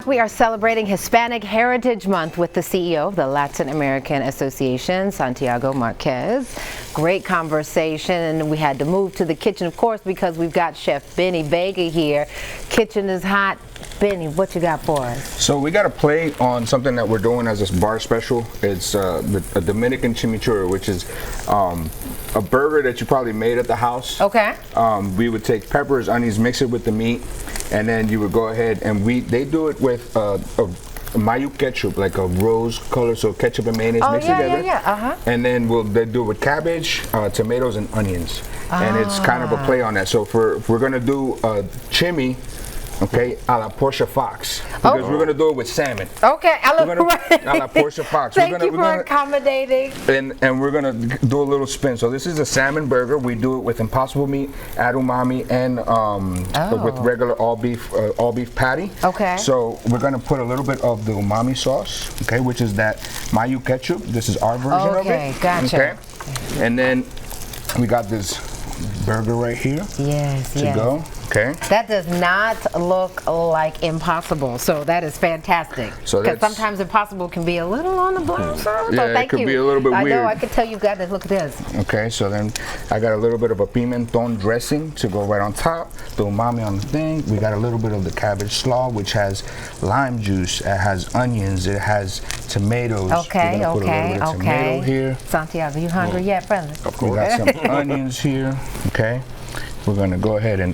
we are celebrating Hispanic Heritage Month with the CEO of the Latin American Association, Santiago Marquez. Great conversation, and we had to move to the kitchen, of course, because we've got Chef Benny Vega here. Kitchen is hot. Benny, what you got for us? So we got to play on something that we're doing as a bar special. It's a Dominican chimichurri, which is a burger that you probably made at the house. Okay. We would take peppers, onions, mix it with the meat, and then you would go ahead and they do it with a mayo ketchup, like a rose color, so ketchup and mayonnaise mixed together. And then they do it with cabbage, tomatoes, and onions. And it's kind of a play on that. So if we're gonna do chimi, okay, a la Portia Fox, because we're gonna do it with salmon. Okay, a la Portia Fox. Thank you for accommodating. And we're gonna do a little spin. So this is a salmon burger. We do it with impossible meat, add umami, and with regular all beef patty. Okay. So we're gonna put a little bit of the umami sauce, okay, which is that mayo ketchup. This is our version of it. Okay, gotcha. Okay. And then we got this burger right here. Yes, to go. Okay. That does not look like impossible, so that is fantastic. So because sometimes impossible can be a little on the blunt side. Yeah, so thank it could be a little bit weird. I know. I could tell you got this. Look at this. Okay, so then I got a little bit of a pimenton dressing to go right on top. The umami on the thing. We got a little bit of the cabbage slaw, which has lime juice. It has onions. It has tomatoes. Okay, put a little bit of tomato here. Santiago, you hungry yet, brother? Of course. We got some onions here. Okay, we're gonna go ahead and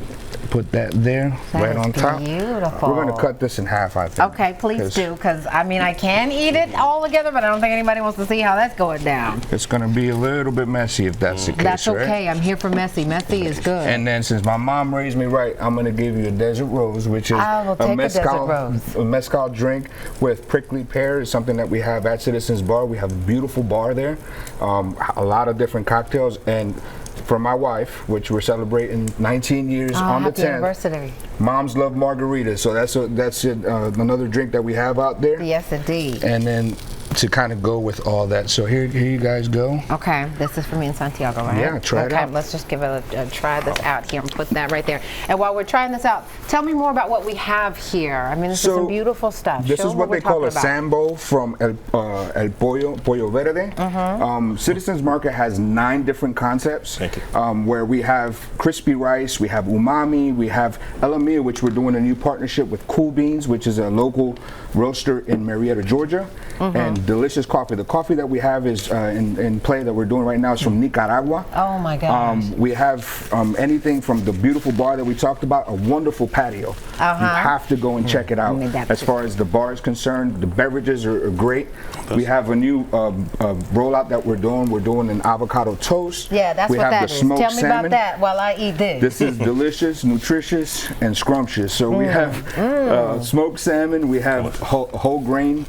put that there, right on top. Beautiful. We're going to cut this in half, I think. Okay, please do, because I mean I can eat it all together, but I don't think anybody wants to see how that's going down. It's going to be a little bit messy if that's the case. That's okay. Right? I'm here for messy. Messy is good. And then since my mom raised me right, I'm going to give you a desert rose, which is a mezcal drink with prickly pear. It's something that we have at Citizens Bar. We have a beautiful bar there, a lot of different cocktails, and for my wife, which we're celebrating 19 years on the 10th. Anniversary. Moms love margaritas, so that's another drink that we have out there. Yes, indeed. And then to kind of go with all that, so here you guys go. Okay, this is for me and Santiago, right? Yeah, try it out. Okay, let's just give it a try this out here and put that right there. And while we're trying this out, tell me more about what we have here. I mean, this is some beautiful stuff. This is what they call a sambo from El Pollo Verde. Citizens Market has 9 different concepts. Thank you. Where we have crispy rice, we have umami, we have Elamia, which we're doing a new partnership with Cool Beans, which is a local roaster in Marietta, Georgia, and delicious coffee. The coffee that we have is in play that we're doing right now is from Nicaragua. Oh my gosh. We have anything from the beautiful bar that we talked about, a wonderful patio. You have to go and check it out. As far as the bar is concerned, the beverages are great. We have a new rollout that we're doing. We're doing an avocado toast. Yeah, that's what that is. Tell me about that while I eat this. This is delicious, nutritious, and scrumptious. So we have smoked salmon. We have whole grain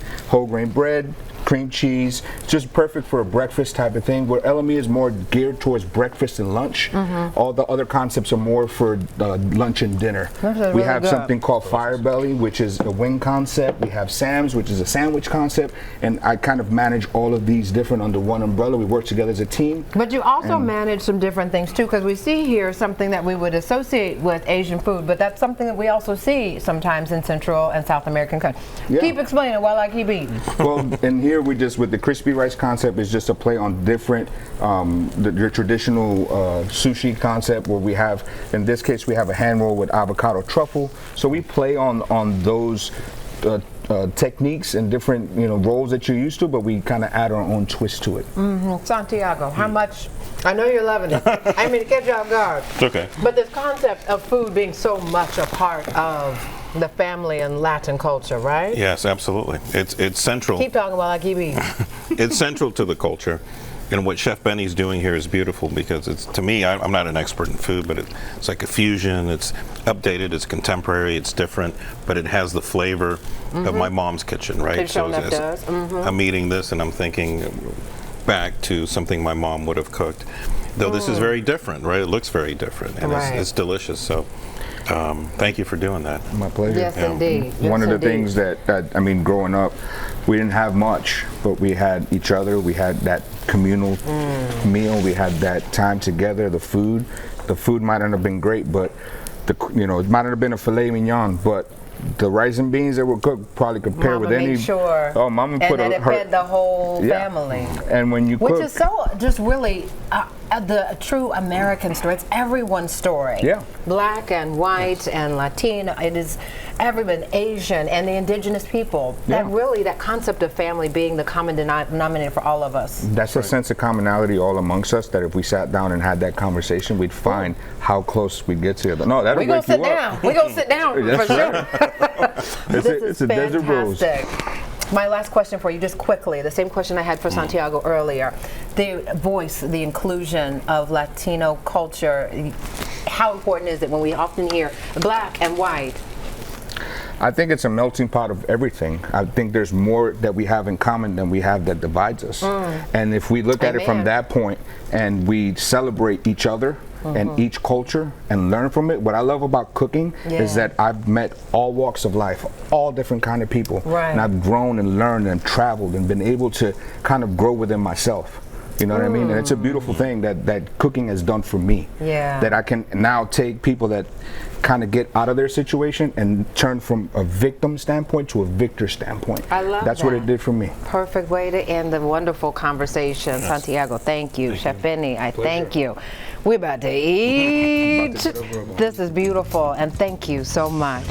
bread, cream cheese, just perfect for a breakfast type of thing. Where Elamia is more geared towards breakfast and lunch. All the other concepts are more for lunch and dinner. We have something called Fire Belly, which is a wing concept. We have Sam's, which is a sandwich concept, and I kind of manage all of these different under one umbrella. We work together as a team. But you also manage some different things too, because we see here something that we would associate with Asian food, but that's something that we also see sometimes in Central and South American countries. Keep explaining while I keep eating. Well, and here we just, with the crispy rice concept, is just a play on different, the traditional sushi concept, where we have, in this case, we have a hand roll with avocado truffle. So we play on those techniques and different rolls that you're used to, but we kind of add our own twist to it. Santiago, how much? I know you're loving it. I mean, to catch you off guard. It's okay. But this concept of food being so much a part of the family and Latin culture, right? Yes, absolutely. It's central. Keep talking while I keep eating. It's central to the culture. And what Chef Benny's doing here is beautiful, because it's, to me, I'm not an expert in food, but it's like a fusion. It's updated, it's contemporary, it's different, but it has the flavor of my mom's kitchen, right? So I'm eating this and I'm thinking back to something my mom would have cooked. Though this is very different, right? It looks very different, and it's delicious. So thank you for doing that. My pleasure. Yes, indeed. One of the things that, I mean, growing up, we didn't have much, but we had each other. We had that communal meal. We had that time together. The food might not have been great, but it might not have been a filet mignon, but the rice and beans that were cooked probably compare Mama with any. made sure. Oh, Mama put and then it fed the whole family. And when you Which cook, is so just really the true American story. It's everyone's story. Yeah. Black and white and Latino. It is everyone, Asian and the indigenous people. Yeah. That really, that concept of family being the common denominator for all of us. that's a sense of commonality all amongst us. That if we sat down and had that conversation, we'd find how close we'd get together. No, that'll We're going wake to sit you up. down. We're going to sit down for sure. It's a desert rose. My last question for you, just quickly, the same question I had for Santiago earlier. The voice, the inclusion of Latino culture, how important is it when we often hear black and white? I think it's a melting pot of everything. I think there's more that we have in common than we have that divides us. And if we look at it from that point and we celebrate each other and each culture and learn from it, what I love about cooking is that I've met all walks of life, all different kind of people. And I've grown and learned and traveled and been able to kind of grow within myself. You know what I mean? And it's a beautiful thing that cooking has done for me. That I can now take people that kind of get out of their situation and turn from a victim standpoint to a victor standpoint. I love That's that. what it did for me. Perfect way to end the wonderful conversation. Santiago, thank you. Chef Benny, I thank you. We're about to eat. This is beautiful, and thank you so much.